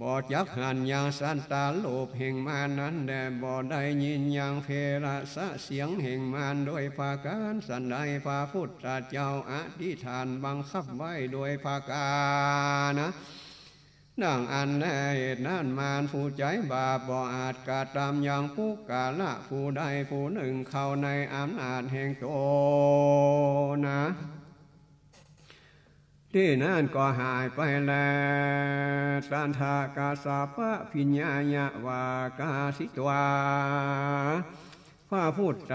บ่จักหันยังสันตาโลภแห่งมานั้นแด่บ่ได้ยินยังเพระสะเสียงแห่งมารโดยภาการสันใดพระพุทธเจ้าอธิษฐานบังคับไว้โดยภาการนะดังอันแลเหตุนั้นมารผู้ใจบาปบ่อาจกระทำอย่างผู้กาละผู้ใดผู้หนึ่งเข้าในอำนาจแห่งโตนะที่นั่นก็หายไปแล้วสันทากาสาพะพิญญายะวากาสิตวาพระพุทธ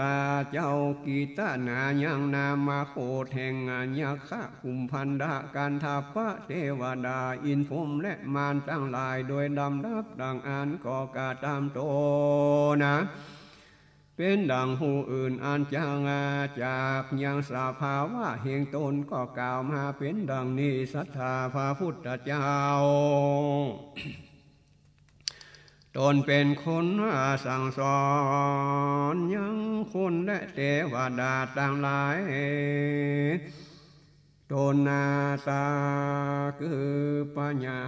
เจ้ากีตนายังนามาโคแห่งยักษ์คุมพันดาการทัพพระเทวดาอินพรหมและมารทั้งหลายโดยดำดับดังอันก็กาตามโตนะเป็นดังผู้อื่นอันจางจากยังสาภาวะแห่งตนก็กล่าวมาเป็นดังนี้ศรัทธาพระพุทธเจ้าตนเป็นคนสั่งสอนยังคนและเทวดาต่างหลายตนนาตาคือปัญญา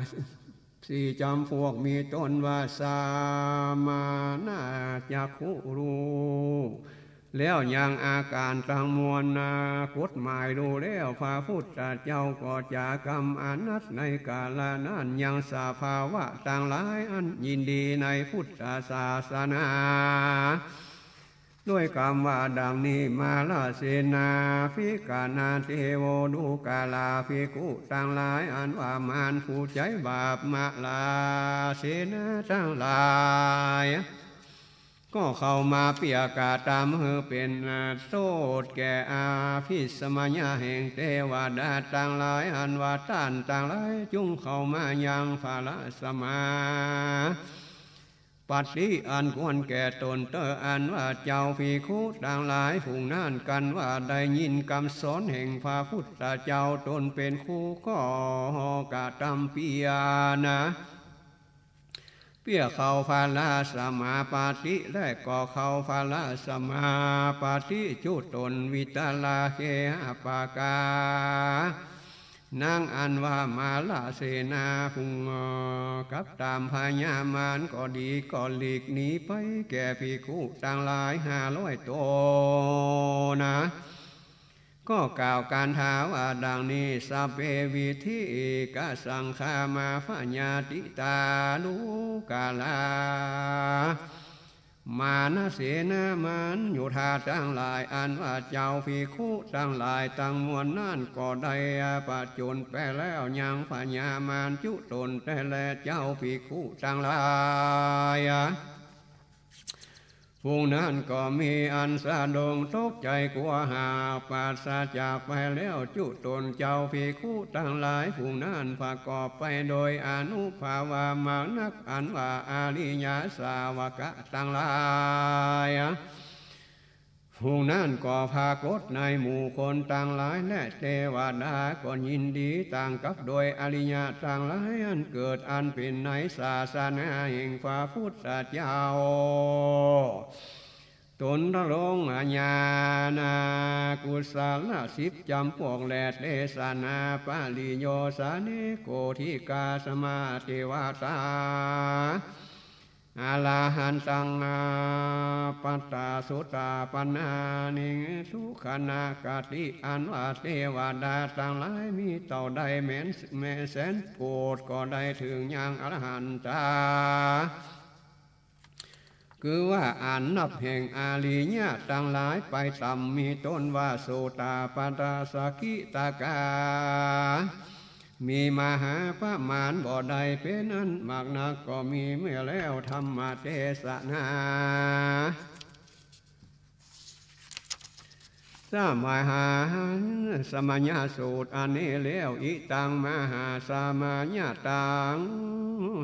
สี่จำพวกมีตนว่าสามานาจักขุรู้แล้วยังอาการทั้งมวลกฎหมายรู้แล้วพระพุทธเจ้าก็จากรรมอนัตในกาลนั้นยังสาภาวะต่างหลายอันยินดีในพุทธศาสนาด้วยกรรมว่าดังนี้มาลาเสนาภิกานาเทโวดูกาลาภิกุต่างหลายอันว่ามารผู้ใจบาปมาลาเสนาทั้งหลายก็เข้ามาเปียกาตามเฮอเป็นโทษแก่อาภิสมัญญาแห่งเทวดาต่างหลายอันว่าท่านต่างหลายจุงเข้ามายังภาลสมาปัจจิอันควรแก่ตนเตออันว่าเจ้าภิกขุต่างหลายผู้นั่นกันว่าได้ยินคำสอนแห่งพระพุทธเจ้าตนเป็นคู่ก็กะทำเปียนะเปียเข้าภาลาสมาปาติและก็เข้าภาลาสมาปาติจุตนวิตาลาเคหปากานางอันว่ามาลาเสนาพุงกับตามพญามารก็ดีก็หลีกหนีไปแก่ภิกขุต่างหลาย500ตนนะก็กล่าวการท้าว่าดังนี้สัพเพวิธิกสังขามาพญาติตาลูกาลามานะเสนามันอยู่ท่าทั้งหลายอันว่าเจ้าภิกขุทั้งหลายตั้งมวลนั่นก็ได้ประจุนไปแล้วยังพญามารจุตนแต่แลเจ้าภิกขุทั้งหลายผู้นั้นก็มีอันสะดงตกใจกลัวหาปราศจากไปแล้วจุตนเจ้าภิกขุทั้งหลายผู้นั้นประกอบไปโดยอนุภาวามากนักอันว่าอริยสาวกะทั้งหลายผู้นั้นก็พากฏในหมู่คนต่างหลายและเทวดาก็ยินดีต่างกับโดยอริยะต่างหลายอันเกิดอันเป็นในศาสนาแห่งพระพุทธเจ้าตนทะลงญาณกุศล10จำพวกแลเทศนาปาลิโยสานิโกธิกาสมาธิวาตาอาลาหันตังปัตตาสุตาปนานิสุขนากติอันว่าเทวดาต่างหลายมีเต่าใดแม่แสนโกรธก็ได้ถึงยังอรหันตาคือว่าอันนับแห่งอาลีญะต่างหลายไปต่ำมีต้นว่าโสตาปัตตาสกิตากามีมหาพระมารบ่ใดเป็นอันมากนักก็มีเมื่อแล้วธรรมเทศนาสมัยหาสมัญญาสูตรอันนี้แล้วอิตังมหาสมัญญาตัง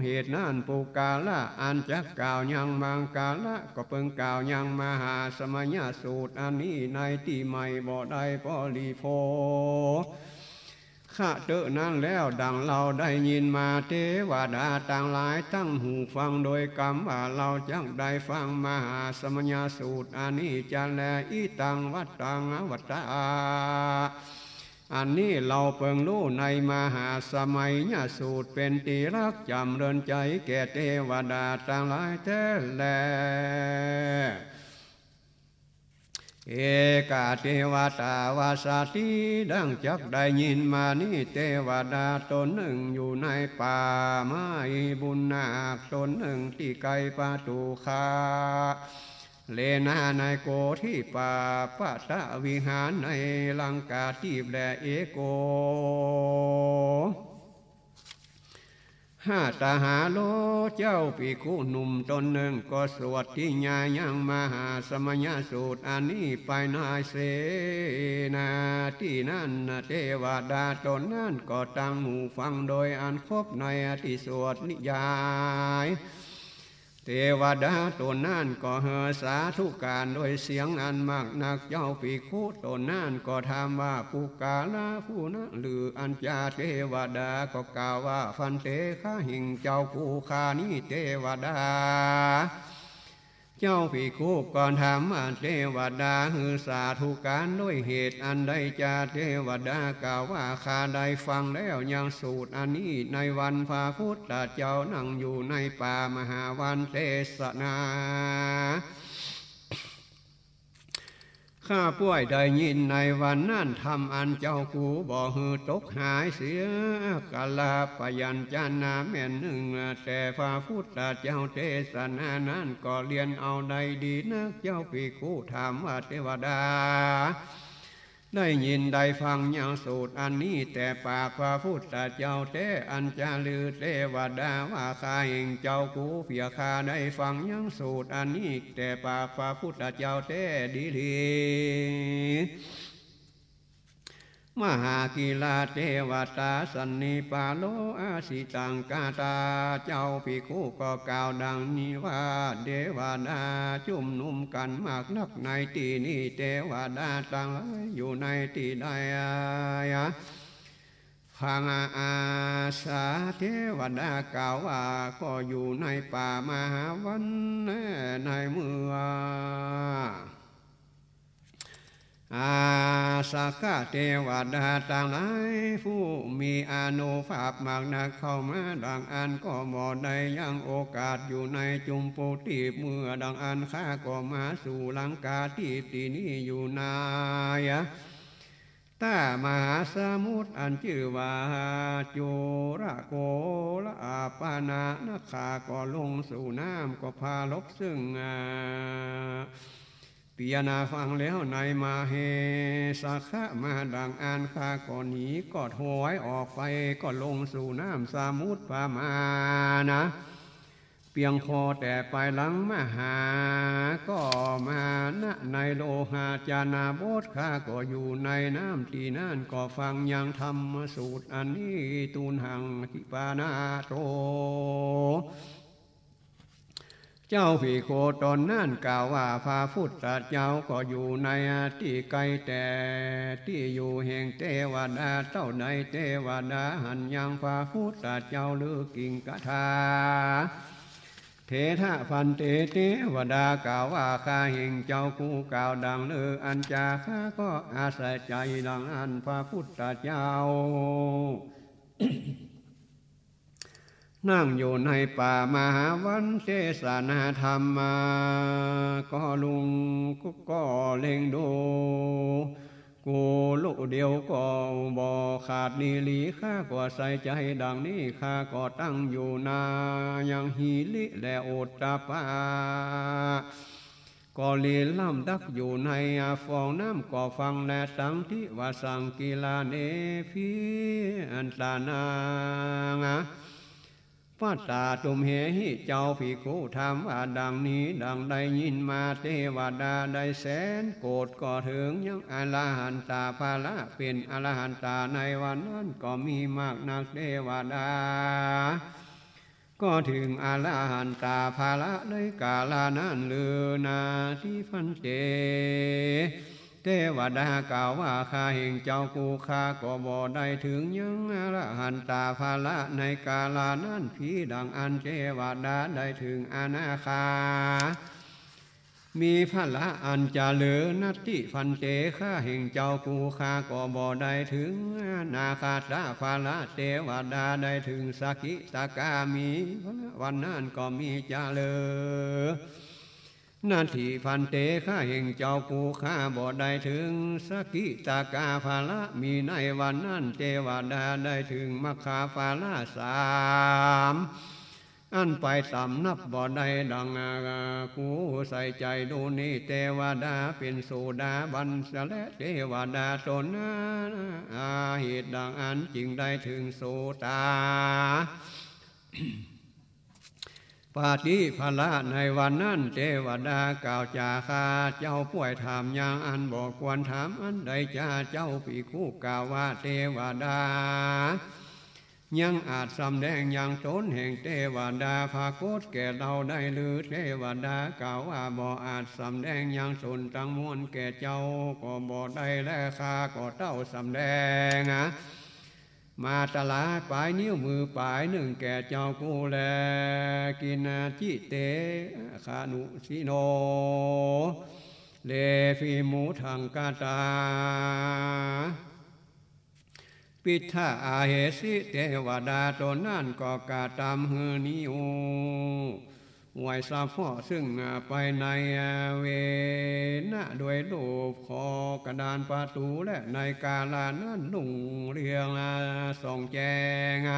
เหตุนั้นปุกาละอันจักกล่าวยังมังกาละก็เพิ่งกล่าวยังมหาสมัยสูตรอันนี้ในที่ใหม่บ่ได้ปอลีโพข้าเจอนั้นแล้วดังเราได้ยินมาเทวดาต่างหลายตั้งหูฟังโดยกรรมว่าเราจักได้ฟังมหาสมัญสูตรอันนี้จันแลอีตังวัตตังวัตตาอันนี้เราเปิงรู้ในมหาสมัยสูตรเป็นตีรักจำเริญใจแก่เทวดาต่างหลายแท้แลเอกาเทวตาวาสาติดังจักได้ยินมานี้เทวดาตนหนึ่งอยู่ในป่าไม้บุญนาคตนหนึ่งที่ไกลปาตูคาเลนาในโกที่ป่าปัตตวิหารในลังกาทีบและเอโกห้าตาหาโลเจ้าปีกุหนุ่มตนหนึ่งก็สวดที่ญายังมหาสมัญสูตรอันนี้ไปนายเสนาที่นั่นเทวดาตนนั้นก็ตั้งหูฟังโดยอันคบในอธิสวดนิยายเทวดาตนนั้นก็เฮสาธุการโดยเสียงอันมากนักเจ้าปีคุตนนั้นก็ถามว่าปุกาลาผู้นั้นหรืออัญจาเทวดาก็กล่าวว่าฟันเตข้าหิงเจ้าผู้ข้านี้เทวดาเจ้าภิกขุก่อนถามว่าเทวดาฮือสาธุการด้วยเหตุอันใดจาเทวดากล่าวว่าข้าได้ฟังแล้วยังสูตรอันนี้ในวันพระพุทธเจ้านั่งอยู่ในป่ามหาวันเทศนาข้าป่วยได้ยินในวันนั้นทำอันเจ้ากูบ่ฮือตกหายเสียกาลาปยัญจนาแม่นหนึ่งแต่พระพุทธเจ้าเทศนานั้นก็เรียนเอาได้ดีนักเจ้าภิกขุถามว่าเทวดาได้ยินได้ฟังอย่างสูตรอันนี้แต่ปากพระพุทธเจ้าเทอันจาลือเทวดาว่าข้าเองเจ้ากูเพียข้าได้ฟังอย่างสูตรอันนี้แต่ปากพระพุทธเจ้าเทดีมหากีฬาเทวตาสันนิปาโลอาสิตังกาตาเจ้าภิกขุก็กล่าวดังนี้ว่าเทวดาจุ่มนุมกันมากนักในที่นี้เทวดาต่างหลายอยู่ในที่ใดพังอาสาเทวดากล่าวว่าก็อยู่ในป่ามหาวันในเมืองอาสากะเทวดาต่างหลายผู้มีอานุภาพมากนักเข้ามาดังอันก็บ่ได้ยังโอกาสอยู่ในจุมปุติเมื่อดังอันข้าก็มาสู่ลังกาที่นี้อยู่นายตามหาสมุทรอันชื่อว่าจุระโกละอาปานานาคาก็ลงสู่น้ำก็พาลบซึ่งปิยนาฟังแล้วในมาเฮสักขะมาดังอันข้าก็หนีก็ถอยออกไปก็ลงสู่น้ำสมุทรปามานะเพียงพอแต่ไปหลังมหาก็มาณในโลหะจานาโบสข้าก็อยู่ในน้ำที่นั่นก็ฟังยังธรรมสูตรอันนี้ตูนหังทิปานาโตเจ้าภิกขุตนนั่นกล่าวว่าพระพุทธเจ้าก็อยู่ในที่ไกลแต่ที่อยู่แห่งเทวดาเท่าใดเทวดาหันยังพระพุทธเจ้าลือกิ่งกถาเทถะพันเตเทวดากล่าวว่าข้าแห่งเจ้ากูกล่าวดังลืออันจาข้าก็อาศัยใจดังอันพระพุทธเจ้า นั่งอยู่ในป่ามหาวันเทศนาธรรมก็ลุงก็เล็งดูกูลูกเดียวก็บ่ขาดนิลีข้าก็ใส่ใจดังนี้ข้าก็ตั้งอยู่นายังหีลิและโอตตาปาก็เลีล่ำดักอยู่ในฟองน้ำก็ฟังและสังทิวาสังกีฬาเนฟีอันตานางปัตตาตุมเหหิเจ้าภิกขุถามว่าดังนี้ดังได้ยินมาเทวดาได้แสนโกรธก็ถึงยังอรหันตาภาละเป็นอรหันตาในวันนั้นก็มีมากนักเทวดา ก็ถึงอรหันตาภาละในกาลานั้นเลือนาที่พันเตเทวดากล่าวว่าข้าเห็นเจ้ากูข้าก็บ่ได้ถึงยังอรหันตาภาละในกาลานั้นผีดังอันเทวดาได้ถึงอนาคามีพละอันจะเหลือนัตติพันเตข้าเห็นเจ้ากูข้าก็บ่ได้ถึงนาคาตาภาละเทวดาได้ถึงสกิตากามีวันนั้นก็มีจะเหลือนาทีพันเตข้าเห็นเจ้ากูข้าบ่ได้ถึงสกิตากาภาละมีในวันนั้นเทวดาได้ถึงมคคาภาละสามอันไปสำนับบ่ได้ดังกูใส่ใจดูนี่เทวดาเป็นโสดาบันสและเทวดาตนเหตุดังอันจึงได้ถึงโสตาปาฏิภาละในวันนั้นเทวดากล่าวจาข้าเจ้าป่วยถามอย่างอันบอกควรถามอันใดจ้าเจ้าปีคู่กล่าวว่าเทวดายังอาจสำแดงอย่างตนแห่งเทวดาภาโคตแก่เราได้หรือเทวดากล่าวว่าบ่อาจสำแดงอย่างตนทั้งมวลแก่เจ้าก็บ่ได้และข้าก็เต้าสำแดงมาตลาปลายนิ้วมือปลายหนึ่งแก่เจ้ากูแลกินาจิเตขานุสิโนเลฟีมูทังกาตาปิทาอาเหสิเทวดาตนนั่นก็กาตามหือนิวไว้ซาพ่อซึ่งไปในเวนะด้วยรูปคอกระดานประตูและในกาลานั้นลุ่งเรียงส่องแจง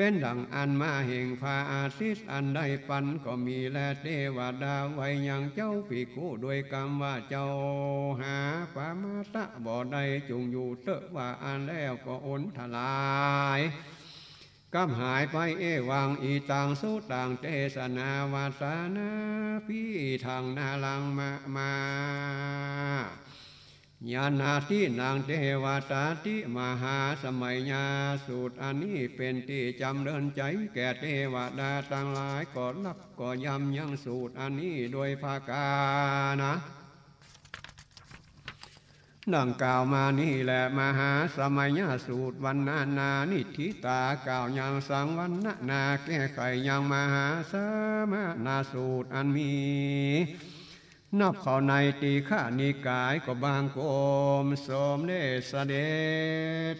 เป็นดังอันมาแห่งพาอาทิตย์อันใดปันก็มีและเทวดาไว้ยังเจ้าภิกขุด้วยกรรมว่าเจ้าหาปามาตะบ่ได้จงอยู่เตอะว่าอันแล้วก็อนทลายกำหายไปเอวังอีตังสุตังเทศนาวาสานาพี่ทางนาลังมาญาณาที่นางเทวตาติมหาสมัยญาสูตรอันนี้เป็นที่จำเริญใจแก่เทวดาทั้งหลายก็รักก็ยำยังสูตรอันนี้โดยภาคานะดังกล่าวมานี่แหละมหาสมัยญาสูตรวันนานิธิตากล่าวยังสังวันนาแก้ไขยังมหาสมานาสูตรอันมีนับเข้าในตีฆานิกายก็บางโกมสมเด็จเสด็จ